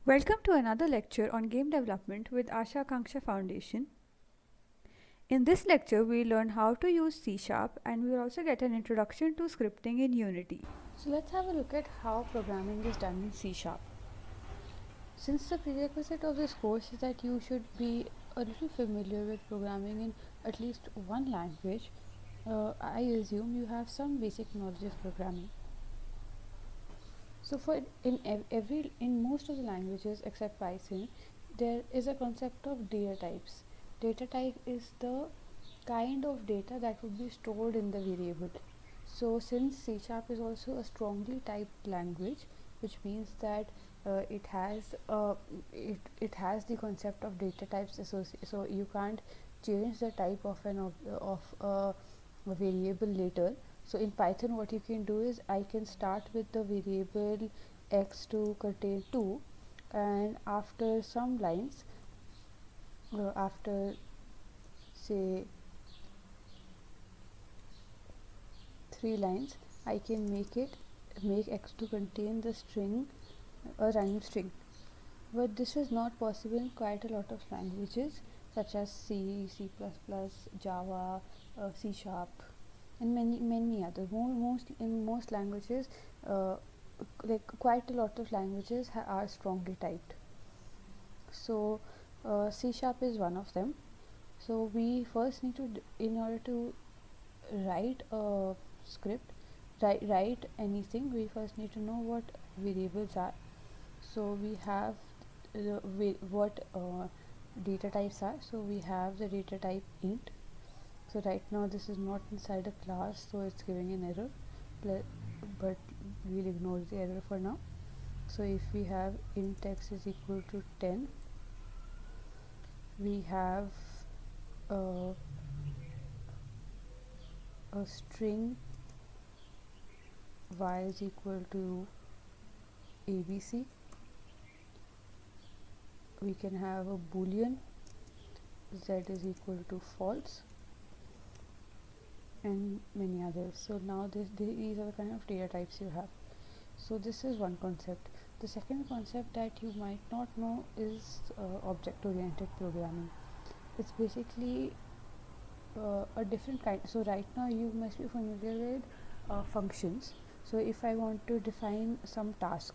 Welcome to another lecture on game development with Asha Akanksha Foundation. In this lecture, we learn how to use C# and we will also get an introduction to scripting in Unity. So let's have a look at how programming is done in C#. Since the prerequisite of this course is that you should be a little familiar with programming in at least one language, I assume you have some basic knowledge of programming. So for in most of the languages except Python, there is a concept of data types. Data type is the kind of data that would be stored in the variable. So since C# is also a strongly typed language, which means that it has the concept of data types associated. So you can't change the type of a variable later. So in Python, what you can do is I can start with the variable x to contain 2, and after some lines, after say 3 lines, I can make x to contain the string, a random string. But this is not possible in quite a lot of languages such as C, C++, Java, C#, and many other. In most languages, like quite a lot of languages are strongly typed. So C# is one of them. So we first need to, in order to write a script, write anything, we first need to know what variables are. So we have what data types are. So we have the data type int. So right now this is not inside a class, so it's giving an error, but we'll ignore the error for now. So if we have int x is equal to 10, we have a string y is equal to abc. We can have a boolean z is equal to false, and many others. So now these are the kind of data types you have. So this is one concept. The second concept that you might not know is object oriented programming. It's basically a different kind. So right now you must be familiar with functions. So if I want to define some task,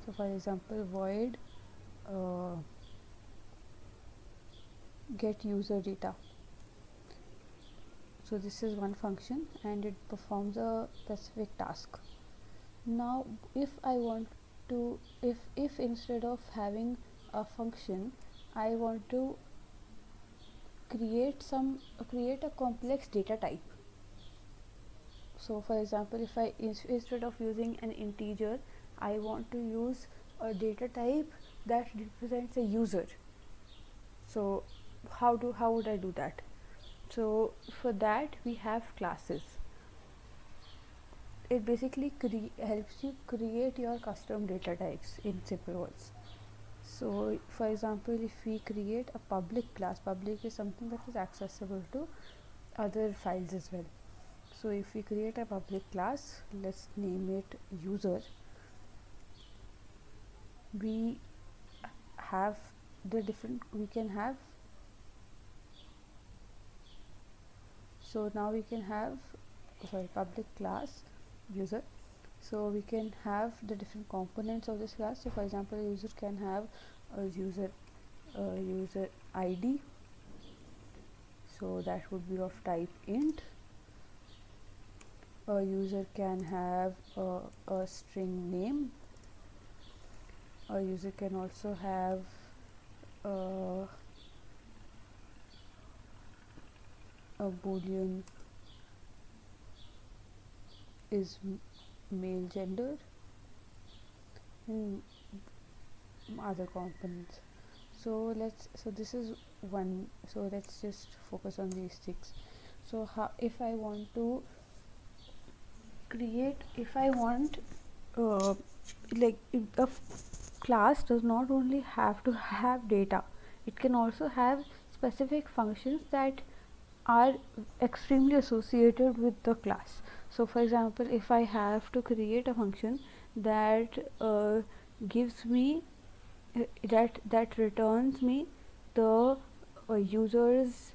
so for example void get user data. So this is one function and it performs a specific task. Now if I want to, if instead of having a function, I want to create a complex data type. So for example, if I instead of using an integer, I want to use a data type that represents a user. So how would I do that? So for that we have classes. It basically helps you create your custom data types in simple words. So for example, if we create a public class, public is something that is accessible to other files as well. So if we create a public class, let's name it user, we have we can have, so now we can have public class user. So we can have the different components of this class. So for example, a user can have a user id, so that would be of type int. A user can have a string name. A user can also have a boolean is male gender, and other components. So this is one. So let's just focus on these things. So if I want to create, if I want like a class does not only have to have data, it can also have specific functions that are extremely associated with the class. So for example, if I have to create a function that gives me that returns me the user's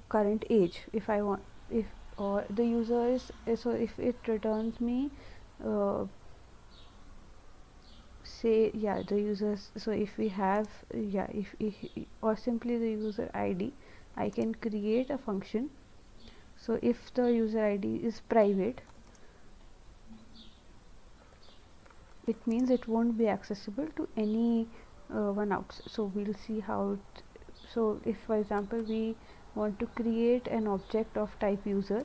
current age. If I want, if or the users, so if it returns me uh, say, yeah, the users, so if we have, yeah, if or simply the user id, I can create a function. So if the user id is private, it means it won't be accessible to any one else. So we'll see how it, so if for example we want to create an object of type user,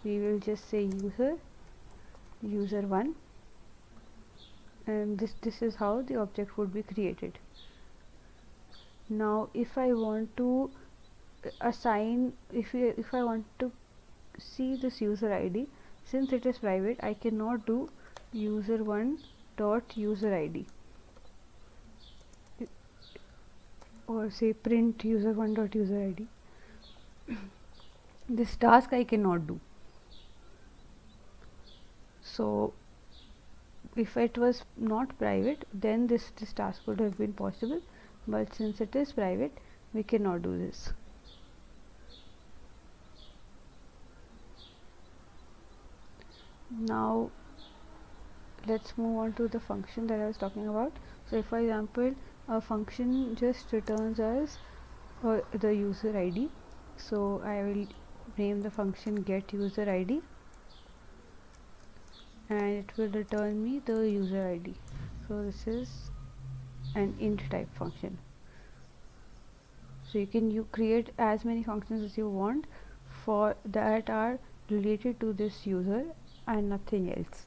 we will just say user1, and this is how the object would be created. Now if I want to assign, if I want to see this user id, since it is private, I cannot do user1 dot user id, or say print user1 dot user id. This task I cannot do. So if it was not private, then this task would have been possible, but since it is private, we cannot do this. Now let's move on to the function that I was talking about. So if for example a function just returns us the user id, so I will name the function get user id, and it will return me the user id. So this is an int type function. So you create as many functions as you want for that are related to this user and nothing else.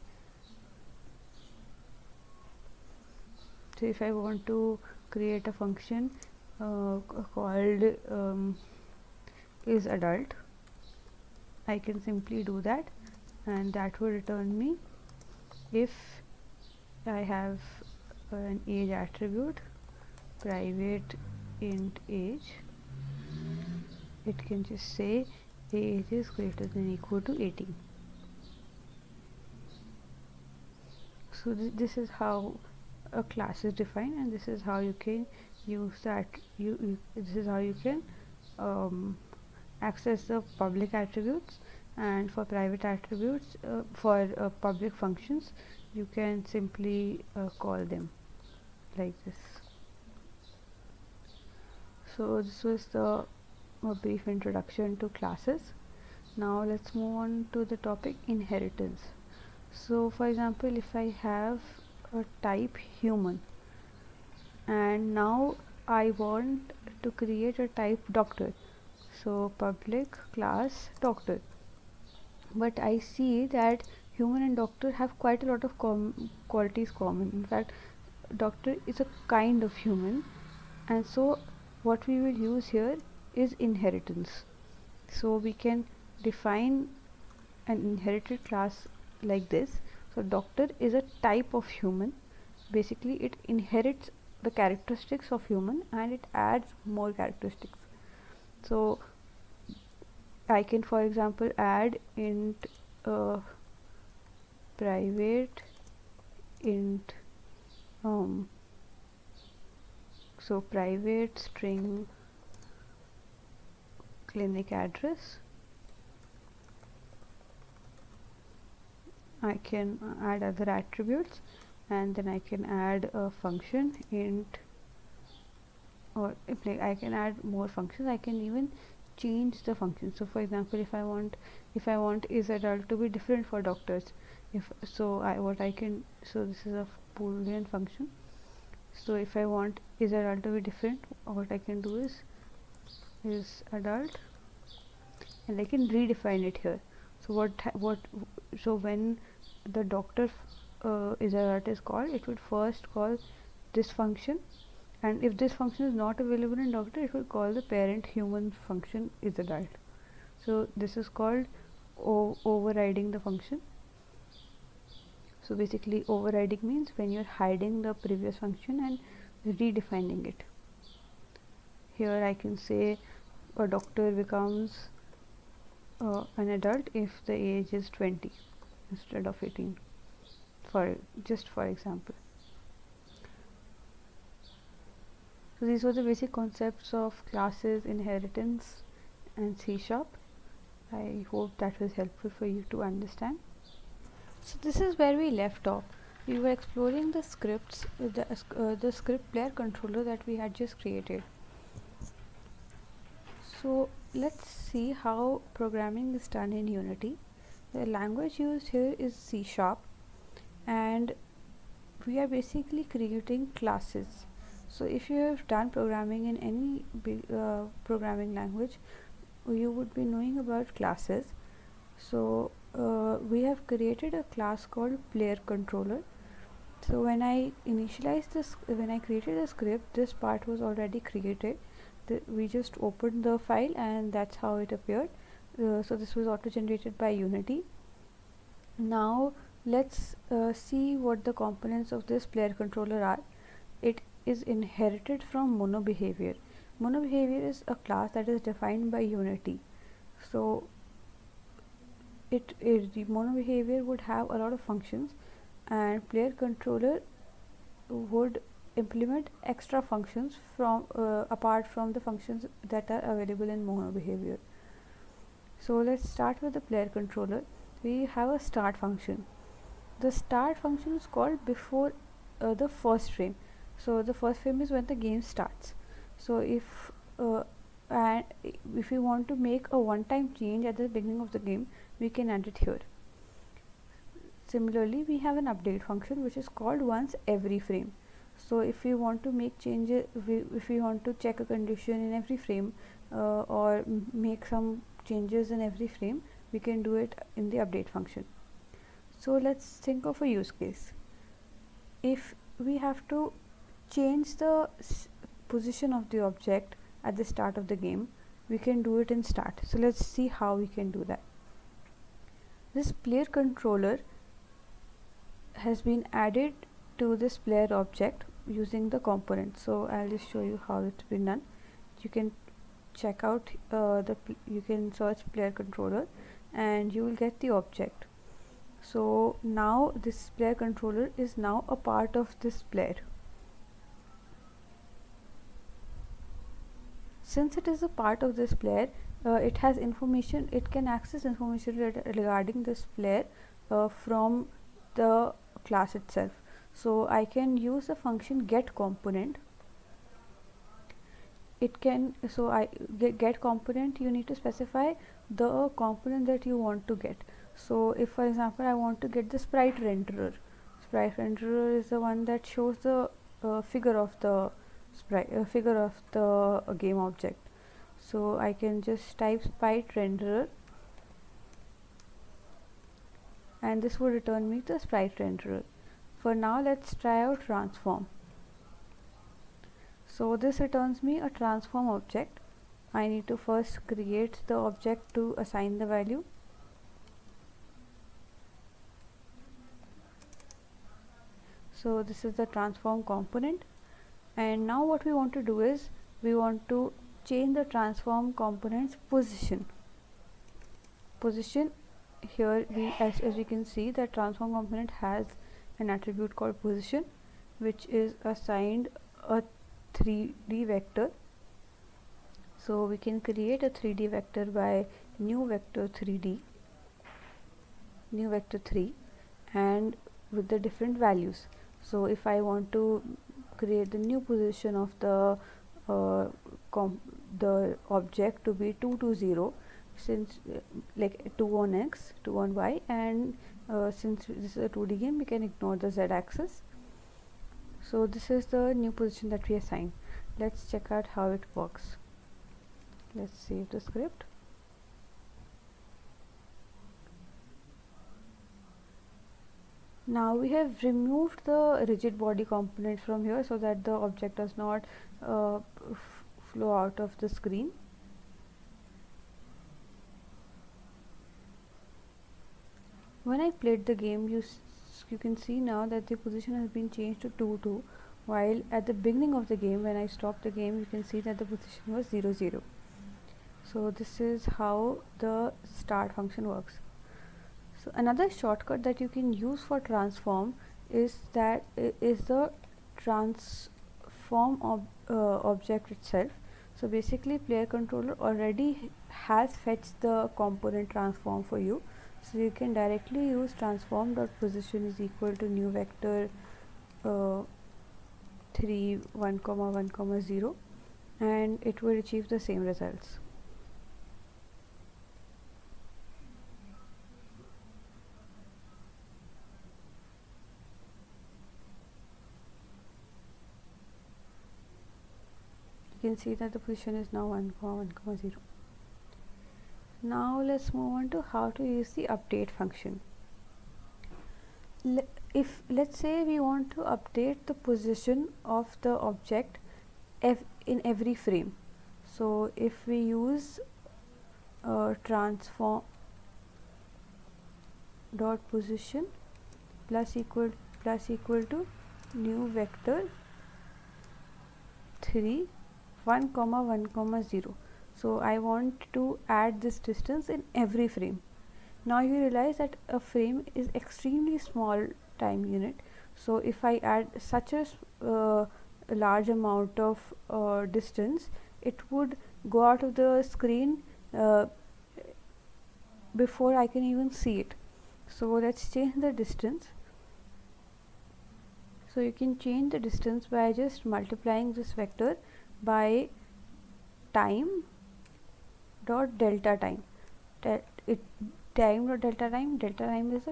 So if I want to create a function called is adult, I can simply do that, and that will return me if I have an age attribute, private int age. It can just say age is greater than or equal to 18. So this is how a class is defined, and this is how you can use that. This is how you can access the public attributes, and for private attributes, for public functions, you can simply call them like this. So this was the brief introduction to classes. Now let's move on to the topic inheritance. So for example, if I have a type human, and now I want to create a type doctor, so public class doctor, but I see that human and doctor have quite a lot of qualities common. In fact, doctor is a kind of human, and so what we will use here is inheritance. So we can define an inherited class like this. So doctor is a type of human. Basically it inherits the characteristics of human and it adds more characteristics. So I can for example add int private int so private string clinic address. I can add other attributes, and then I can add a function int, or if like I can add more functions. I can even change the function. So for example, if I want is adult to be different for doctors, if so what I can, so this is a boolean function. So if I want is adult to be different, what I can do is adult, and I can redefine it here. So so when the doctor is adult is called, it would first call this function, and if this function is not available in doctor, it will call the parent human function is adult. So this is called overriding the function. So basically overriding means when you're hiding the previous function and redefining it. Here I can say a doctor becomes an adult if the age is 20 instead of 18, for example. So these were the basic concepts of classes, inheritance, and C#. I hope that was helpful for you to understand. So this is where we left off. We were exploring the scripts, the script player controller that we had just created. So let's see how programming is done in Unity. The language used here is C#, and we are basically creating classes. So if you have done programming in any programming language, you would be knowing about classes. So we have created a class called player controller. So when I created the script, this part was already created. We just opened the file and that's how it appeared. So this was auto generated by Unity. Now let's see what the components of this player controller are. It is inherited from mono behavior. Mono behavior is a class that is defined by Unity. So the mono behavior would have a lot of functions, and player controller would implement extra functions from apart from the functions that are available in mono behavior. So let's start with the player controller. We have a start function. The start function is called before the first frame. So the first frame is when the game starts. So if we want to make a one-time change at the beginning of the game, we can add it here. Similarly, we have an update function which is called once every frame. So if we want to make changes, if we want to check a condition in every frame or make some changes in every frame, we can do it in the update function. So let's think of a use case. If we have to change the position of the object at the start of the game, we can do it in start. So let's see how we can do that. This player controller has been added to this player object using the component. So I'll just show you how it's been done. You can check out you can search player controller and you will get the object. So now this player controller is now a part of this player. Since it is a part of this player, it has information, it can access information regarding this player from the class itself. So I can use the function get component. It can, so I get component, you need to specify the component that you want to get. So if for example I want to get the sprite renderer. Sprite renderer is the one that shows the figure of the figure of the game object. So I can just type sprite renderer and this will return me the sprite renderer. For now, let's try out transform. So this returns me a transform object. I need to first create the object to assign the value. So this is the transform component, and now what we want to do is we want to change the transform component's position. Here as we can see, the transform component has an attribute called position, which is assigned a 3D vector. So we can create a 3D vector by new vector 3D, new vector 3, and with the different values. So if I want to create the new position of the object to be 2 to 0, since like 2 on x, 2 on y, and since this is a 2D game, we can ignore the z axis. So this is the new position that we assign. Let's check out how it works. Let's save the script. Now we have removed the rigid body component from here so that the object does not flow out of the screen. When I played the game, you can see now that the position has been changed to 2 2, while at the beginning of the game, when I stopped the game, you can see that the position was 0 0. So this is how the start function works. So another shortcut that you can use for transform is the transform object itself. So basically player controller already has fetched the component transform for you, so you can directly use transform dot position is equal to new vector 3 1 comma 1 comma 0, and it will achieve the same results. You can see that the position is now 1 comma 1 comma 0. Now let's move on to how to use the update function. If let's say we want to update the position of the object in every frame, so if we use transform dot position plus equal to new vector 3 1 comma 1 comma 0. So I want to add this distance in every frame. Now you realize that a frame is extremely small time unit, so if I add such a large amount of distance, it would go out of the screen before I can even see it. So let's change the distance. So you can change the distance by just multiplying this vector by time dot delta time. Time dot delta time is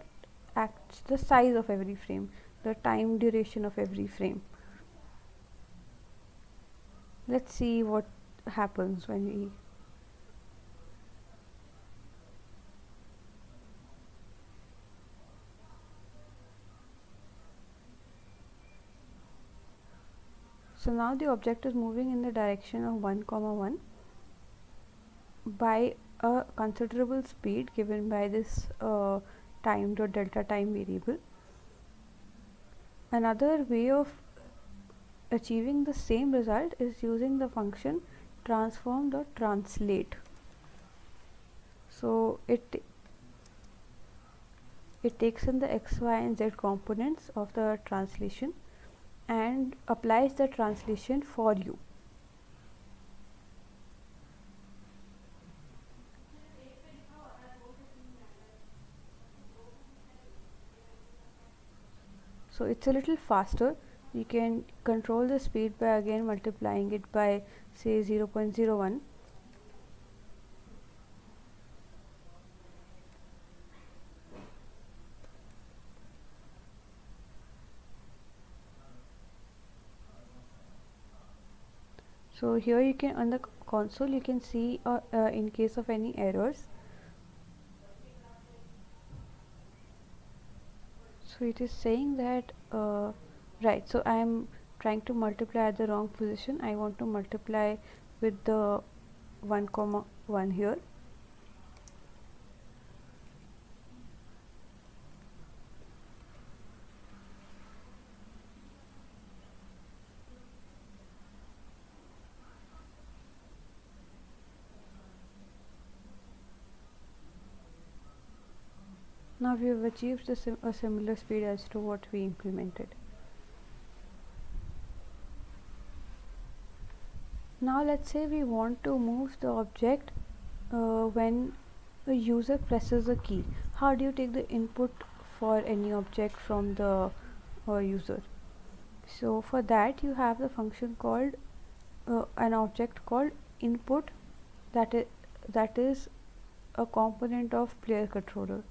the size of every frame, the time duration of every frame. Let's see what happens when we so now the object is moving in the direction of 1 comma 1 by a considerable speed given by this time dot delta time variable. Another way of achieving the same result is using the function transform dot translate. So it takes in the x, y and z components of the translation and applies the translation for you. So it's a little faster. You can control the speed by again multiplying it by say 0.01. So here you can, on the console you can see in case of any errors. So it is saying that right, so I am trying to multiply at the wrong position. I want to multiply with the 1 comma 1 here. Now we have achieved a similar speed as to what we implemented. Now let's say we want to move the object when a user presses a key. How do you take the input for any object from the user? So for that you have the function called an object called input, that is a component of player controller.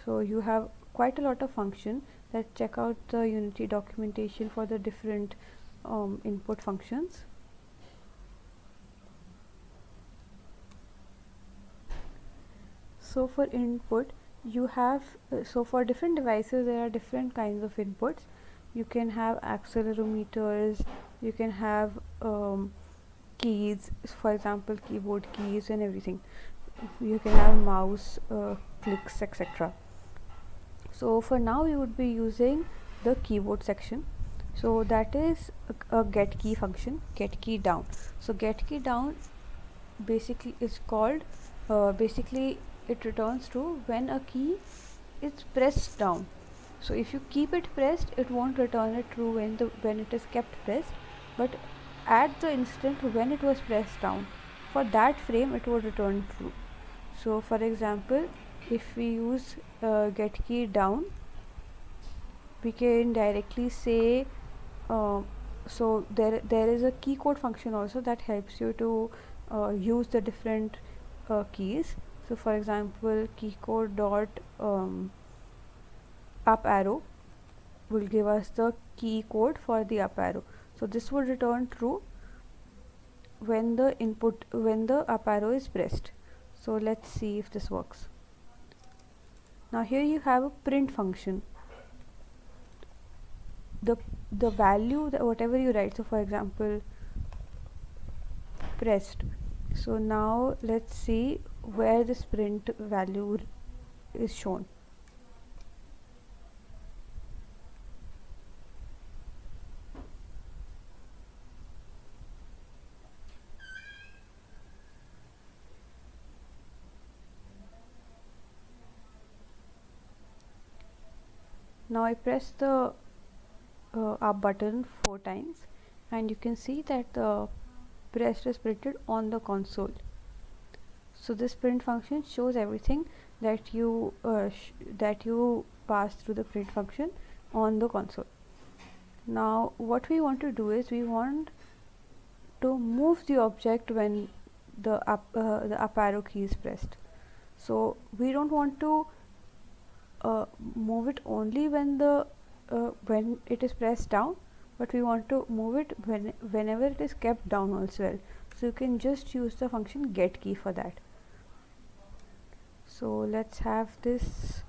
So you have quite a lot of functions that check out the Unity documentation for the different input functions. So for input you have so for different devices there are different kinds of inputs. You can have accelerometers, you can have keys, for example keyboard keys and everything. You can have mouse clicks, etc. So for now we would be using the keyboard section. So that is a get key function, get key down. So get key down basically is called basically it returns true when a key is pressed down. So if you keep it pressed, it won't return it true when it is kept pressed, but at the instant when it was pressed down, for that frame it would return true. So for example, if we use get key down, we can directly say uh, so there is a key code function also that helps you to use the different keys. So for example, key code dot up arrow will give us the key code for the up arrow. So this will return true when the up arrow is pressed. So let's see if this works. Now here you have a print function. The value, whatever you write, so for example pressed. So now let's see where this print value is shown. Now I press the up button 4 times and you can see that the pressed is printed on the console. So this print function shows everything that you pass through the print function on the console. Now what we want to do is we want to move the object when the up arrow key is pressed. So we don't want to move it only when it is pressed down, but we want to move it whenever it is kept down as well. So you can just use the function get key for that. So let's have this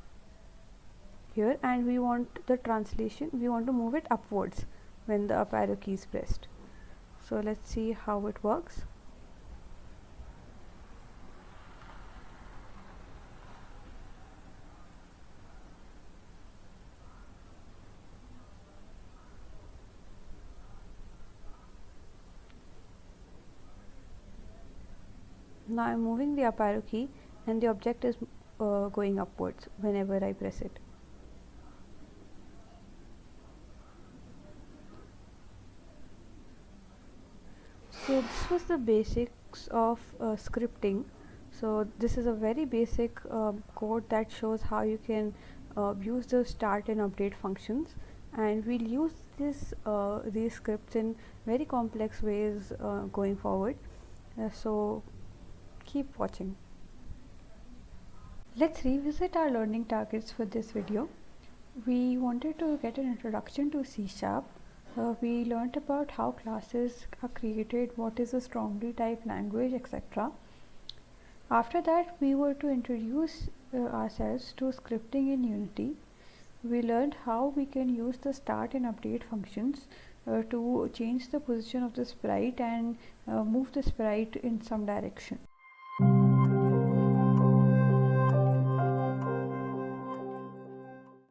here, and we want the translation, we want to move it upwards when the up arrow key is pressed. So let's see how it works. Now I'm moving the up arrow key and the object is going upwards whenever I press it. So this was the basics of scripting. So this is a very basic code that shows how you can use the start and update functions, and we'll use these scripts in very complex ways going forward. So keep watching. Let's revisit our learning targets for this video. We wanted to get an introduction to C#. We learned about how classes are created, what is a strongly typed language, etc. After that, we were to introduce ourselves to scripting in Unity. We learned how we can use the start and update functions to change the position of the sprite and move the sprite in some direction.